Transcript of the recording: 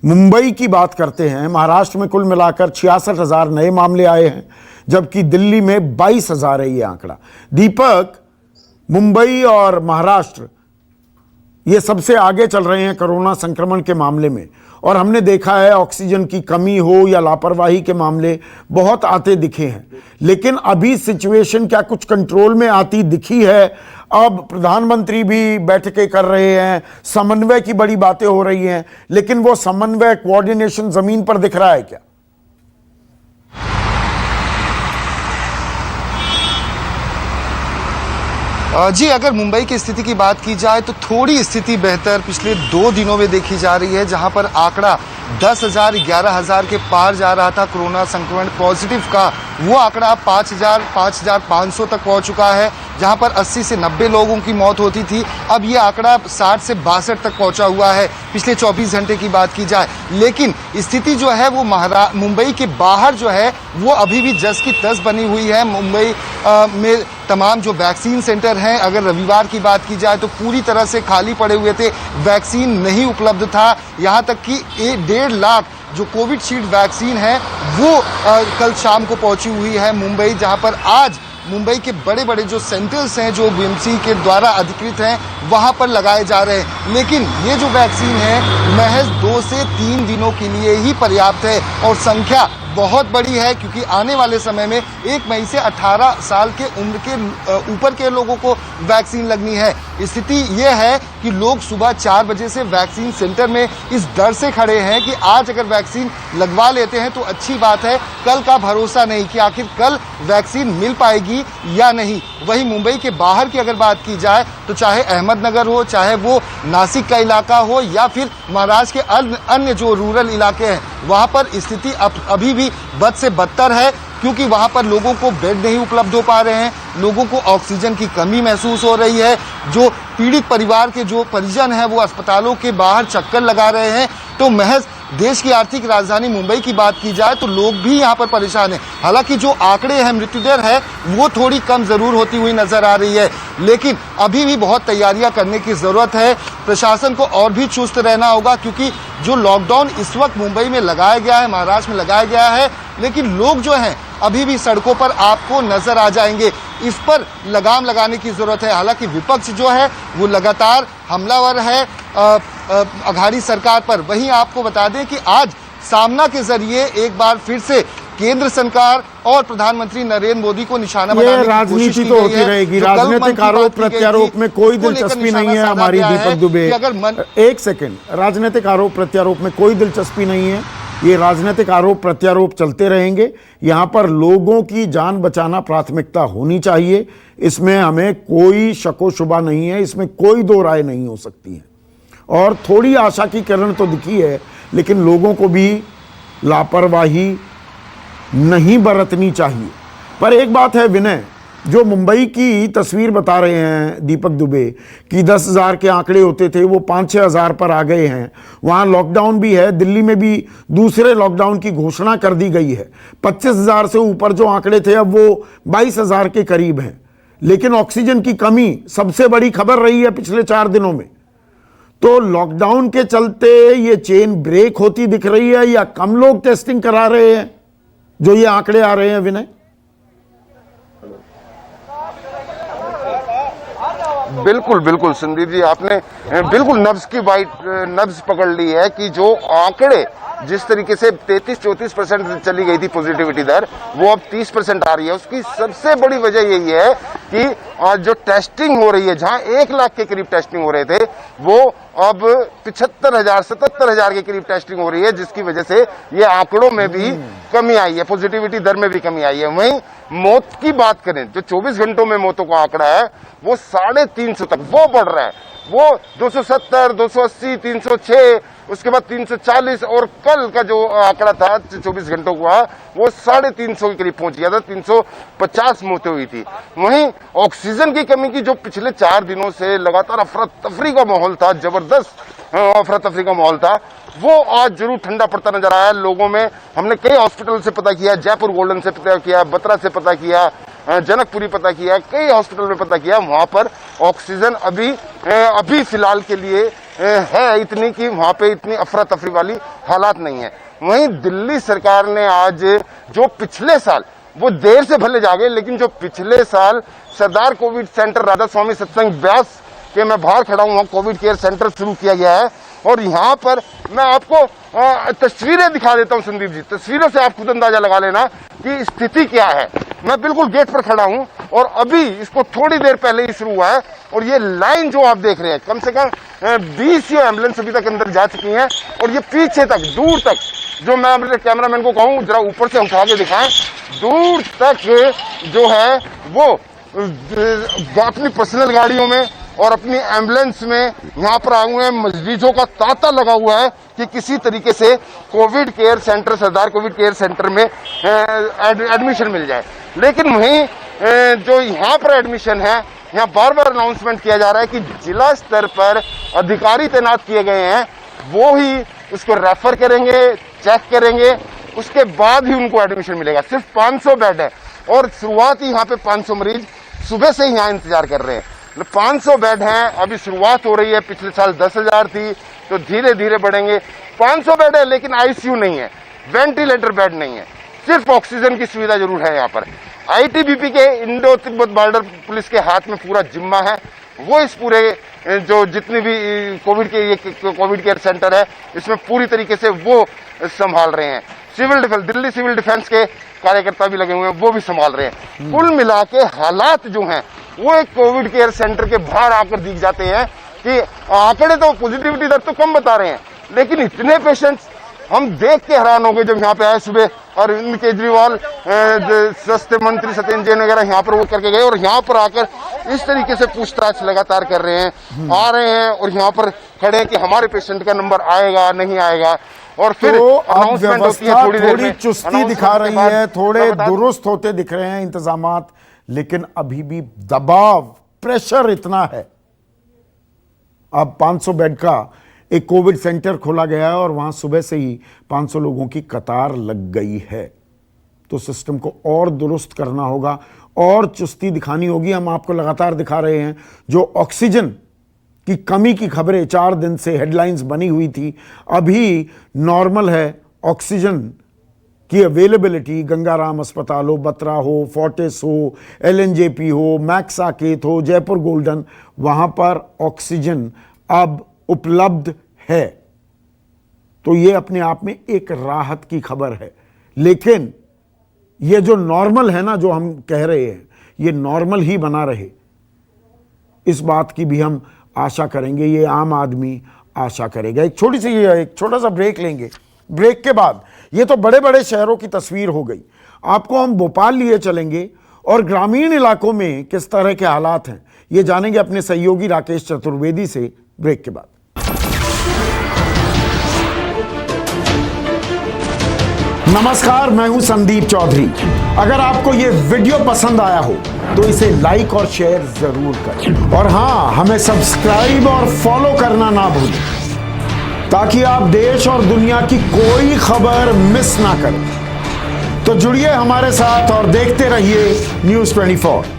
मुंबई की बात करते हैं, महाराष्ट्र में कुल मिलाकर 66,000 नए मामले आए हैं, जबकि दिल्ली में 22,000 है ये आंकड़ा। दीपक, मुंबई और महाराष्ट्र ये सबसे आगे चल रहे हैं कोरोना संक्रमण के मामले में, और हमने देखा है ऑक्सीजन की कमी हो या लापरवाही के मामले बहुत आते दिखे हैं, लेकिन अभी सिचुएशन क्या कुछ कंट्रोल में आती दिखी है? अब प्रधानमंत्री भी बैठकें कर रहे हैं, समन्वय की बड़ी बातें हो रही हैं, लेकिन वो समन्वय कोऑर्डिनेशन जमीन पर दिख रहा है क्या? जी, अगर मुंबई की स्थिति की बात की जाए तो थोड़ी स्थिति बेहतर पिछले 2 दिनों में देखी जा रही है, जहां पर आंकड़ा 10,000 11,000 के पार जा रहा था कोरोना संक्रमण पॉजिटिव का। वो आंकड़ा 5,000 5,500 तक पहुंच चुका है, जहां पर 80 से 90 लोगों की मौत होती थी। अब ये आंकड़ा 60 से 62 तक पहुंचा हुआ है पिछले 24 घंटे की बात की जाए। लेकिन स्थिति जो है वो मुंबई के बाहर जो है वो अभी भी जस की तस बनी हुई है। मुंबई में तमाम जो वैक्सीन सेंटर हैं, अगर रविवार की बात की जाए तो पूरी तरह से खाली पड़े हुए थे, वैक्सीन नहीं उपलब्ध था। यहाँ तक कि 1.5 लाख जो कोविशील्ड वैक्सीन है वो कल शाम को पहुंची हुई है मुंबई, जहां पर आज मुंबई के बड़े बड़े जो सेंटर्स हैं जो बीएमसी के द्वारा अधिकृत हैं वहां पर लगाए जा रहे हैं। लेकिन ये जो वैक्सीन है महज 2 से 3 दिनों के लिए ही पर्याप्त है, और संख्या बहुत बड़ी है, क्योंकि आने वाले समय में 1 मई से 18 साल के उम्र के ऊपर के लोगों को वैक्सीन लगनी है। स्थिति ये है कि लोग सुबह 4 बजे से वैक्सीन सेंटर में इस डर से खड़े हैं कि आज अगर वैक्सीन लगवा लेते हैं तो अच्छी बात है, कल का भरोसा नहीं कि आखिर कल वैक्सीन मिल पाएगी या नहीं। वहीं मुंबई के बाहर की अगर बात की जाए तो चाहे अहमदनगर हो, चाहे वो नासिक का इलाका हो, या फिर महाराष्ट्र के अन्य जो रूरल इलाके हैं, वहां पर स्थिति अभी भी बद से बदतर है, क्योंकि वहां पर लोगों को बेड नहीं उपलब्ध हो पा रहे हैं, लोगों को ऑक्सीजन की कमी महसूस हो रही है। जो पीड़ित परिवार के जो परिजन हैं वो अस्पतालों के बाहर चक्कर लगा रहे हैं। तो महज देश की आर्थिक राजधानी मुंबई की बात की जाए तो लोग भी यहाँ पर परेशान हैं। हालांकि जो आंकड़े हैं, मृत्यु दर है वो थोड़ी कम जरूर होती हुई नजर आ रही है, लेकिन अभी भी बहुत तैयारियां करने की जरूरत है। प्रशासन को और भी चुस्त रहना होगा, क्योंकि जो लॉकडाउन इस वक्त मुंबई में लगाया गया है, महाराष्ट्र में लगाया गया है, लेकिन लोग जो हैं अभी भी सड़कों पर आपको नजर आ जाएंगे। इस पर लगाम लगाने की जरूरत है। हालांकि विपक्ष जो है वो लगातार हमलावर है अघाड़ी सरकार पर। वहीं आपको बता दें कि आज सामना के जरिए एक बार फिर से केंद्र सरकार और प्रधानमंत्री नरेंद्र मोदी को निशाना बनाने की कोशिश की गई है। राजनीति तो होती रहेगी, राजनीतिक आरोप प्रत्यारोप में कोई दिलचस्पी नहीं है हमारी। दीपक दुबे, एक सेकंड, राजनीतिक आरोप प्रत्यारोप में कोई दिलचस्पी नहीं है। ये राजनीतिक आरोप प्रत्यारोप चलते रहेंगे। यहाँ पर लोगों की जान बचाना प्राथमिकता होनी चाहिए, इसमें हमें कोई शको शुबा नहीं है, इसमें कोई दो राय नहीं हो सकती है। और थोड़ी आशा की किरण तो दिखी है, लेकिन लोगों को भी लापरवाही नहीं बरतनी चाहिए। पर एक बात है विनय, जो मुंबई की तस्वीर बता रहे हैं दीपक दुबे कि 10,000 के आंकड़े होते थे वो 5-6 हज़ार पर आ गए हैं। वहाँ लॉकडाउन भी है, दिल्ली में भी दूसरे लॉकडाउन की घोषणा कर दी गई है। 25,000 से ऊपर जो आंकड़े थे अब वो 22,000 के करीब हैं। लेकिन ऑक्सीजन की कमी सबसे बड़ी खबर रही है पिछले 4 दिनों में। तो लॉकडाउन के चलते ये चेन ब्रेक होती दिख रही है, या कम लोग टेस्टिंग करा रहे हैं जो ये आंकड़े आ रहे हैं विनय? बिल्कुल बिल्कुल संदीप जी, आपने बिल्कुल नब्ज पकड़ ली है कि जो आंकड़े जिस तरीके से 33-34% चली गई थी पॉजिटिविटी दर, वो अब 30% आ रही है। उसकी सबसे बड़ी वजह यही है कि जो टेस्टिंग हो रही है, जहां 1 लाख के करीब टेस्टिंग हो रहे थे, वो अब 75,000-77,000 के करीब टेस्टिंग हो रही है, जिसकी वजह से ये आंकड़ों में भी कमी आई है, पॉजिटिविटी दर में भी कमी आई है। वहीं मौत की बात करें, जो 24 घंटों में मौतों का आंकड़ा है वो 350 तक वो बढ़ रहा है। वो 270, 280, 306, उसके बाद 340, और कल का जो आंकड़ा था 24 घंटों का वो 350 के करीब पहुंच गया था, 350 मौतें हुई थी। वहीं ऑक्सीजन की कमी की जो पिछले 4 दिनों से लगातार अफरा तफरी का माहौल था, जबरदस्त अफरा तफरी का माहौल था, वो आज जरूर ठंडा पड़ता नजर आया लोगों में। हमने कई हॉस्पिटल से पता किया, जयपुर गोल्डन से पता किया, बत्रा से पता किया, जनकपुरी पता किया, कई हॉस्पिटल में पता किया, वहां पर ऑक्सीजन अभी फिलहाल के लिए है इतनी कि वहां पे इतनी अफरा तफरी वाली हालात नहीं है। वहीं दिल्ली सरकार ने आज जो पिछले साल, वो देर से भले जागे, लेकिन जो पिछले साल सरदार कोविड सेंटर राधा स्वामी सत्संग ब्यास के मैं बाहर खड़ा हूं, वहां कोविड केयर सेंटर शुरू किया गया है। और यहाँ पर मैं आपको तस्वीरें दिखा देता हूं संदीप जी, तस्वीरों से आप खुद अंदाजा लगा लेना कि स्थिति क्या है। मैं बिल्कुल गेट पर खड़ा हूं और अभी इसको थोड़ी देर पहले ही शुरू हुआ है और ये लाइन जो आप देख रहे हैं, कम से कम 20 एम्बुलेंस अभी तक अंदर जा चुकी हैं और ये पीछे तक, दूर तक, जो मैं अपने कैमरामैन को कहूं जरा ऊपर से उठा के दिखाएं, दूर तक जो है वो अपनी पर्सनल गाड़ियों में और अपनी एम्बुलेंस में यहाँ पर आए हुए हैं। मरीजों का तांता लगा हुआ है कि किसी तरीके से कोविड केयर सेंटर, सरदार कोविड केयर सेंटर में एडमिशन मिल जाए। लेकिन वहीं जो यहाँ पर एडमिशन है, यहाँ बार बार अनाउंसमेंट किया जा रहा है कि जिला स्तर पर अधिकारी तैनात किए गए हैं, वो ही उसको रेफर करेंगे, चेक करेंगे, उसके बाद ही उनको एडमिशन मिलेगा। सिर्फ 500 बेड है और शुरुआत ही यहाँ पे 500 मरीज सुबह से ही यहाँ इंतजार कर रहे हैं। 500 बेड हैं, अभी शुरुआत हो रही है। पिछले साल 10,000 थी, तो धीरे धीरे बढ़ेंगे। 500 बेड है लेकिन आईसीयू नहीं है, वेंटिलेटर बेड नहीं है, सिर्फ ऑक्सीजन की सुविधा जरूर है। यहाँ पर आईटीबीपी के इंडो तिब्बत बॉर्डर पुलिस के हाथ में पूरा जिम्मा है, वो इस पूरे जो जितनी भी कोविड केयर सेंटर है, इसमें पूरी तरीके से वो संभाल रहे हैं। Civil defence, Delhi civil defence के कार्यकर्ता भी लगे हुए हैं, वो भी संभाल रहे हैं। कुल मिला के हालात जो हैं वो एक कोविड केयर सेंटर के बाहर आकर दिख जाते हैं कि आंकड़े तो पॉजिटिविटी दर तो कम बता रहे हैं, लेकिन इतने पेशेंट्स हम देख के हैरान हो गए जब यहाँ पे आए सुबह। और अरविंद केजरीवाल, स्वास्थ्य मंत्री सत्येंद्र जैन वगैरह यहाँ पर वो करके गए और यहाँ पर आकर इस तरीके से पूछताछ लगातार कर रहे हैं, आ रहे हैं और यहाँ पर खड़े हैं कि हमारे पेशेंट का नंबर आएगा नहीं आएगा। और फिर तो अनाउंसमेंट होती है थोड़ी देर में, चुस्ती दिखा रही है, थोड़े दुरुस्त होते दिख रहे हैं इंतजामात, लेकिन अभी भी दबाव, प्रेशर इतना है। अब 500 बेड का एक कोविड सेंटर खोला गया है और वहां सुबह से ही 500 लोगों की कतार लग गई है। तो सिस्टम को और दुरुस्त करना होगा और चुस्ती दिखानी होगी। हम आपको लगातार दिखा रहे हैं जो ऑक्सीजन की कमी की खबरें 4 दिन से हेडलाइंस बनी हुई थी, अभी नॉर्मल है। ऑक्सीजन की अवेलेबिलिटी गंगाराम अस्पताल हो, बत्रा हो, फोर्टिस हो, एलएनजेपी हो, मैक्स साकेत हो, जयपुर गोल्डन, वहां पर ऑक्सीजन अब उपलब्ध है। तो ये अपने आप में एक राहत की खबर है। लेकिन ये जो नॉर्मल है ना, जो हम कह रहे हैं, ये नॉर्मल ही बना रहे, इस बात की भी हम आशा करेंगे, ये आम आदमी आशा करेगा। एक छोटा सा ब्रेक लेंगे। ब्रेक के बाद ये तो बड़े बड़े शहरों की तस्वीर हो गई, आपको हम भोपाल लिए चलेंगे और ग्रामीण इलाकों में किस तरह के हालात हैं ये जानेंगे अपने सहयोगी राकेश चतुर्वेदी से ब्रेक के बाद। नमस्कार, मैं हूं संदीप चौधरी। अगर आपको ये वीडियो पसंद आया हो तो इसे लाइक और शेयर जरूर करें और हां, हमें सब्सक्राइब और फॉलो करना ना भूलें ताकि आप देश और दुनिया की कोई खबर मिस ना करें। तो जुड़िए हमारे साथ और देखते रहिए News 24।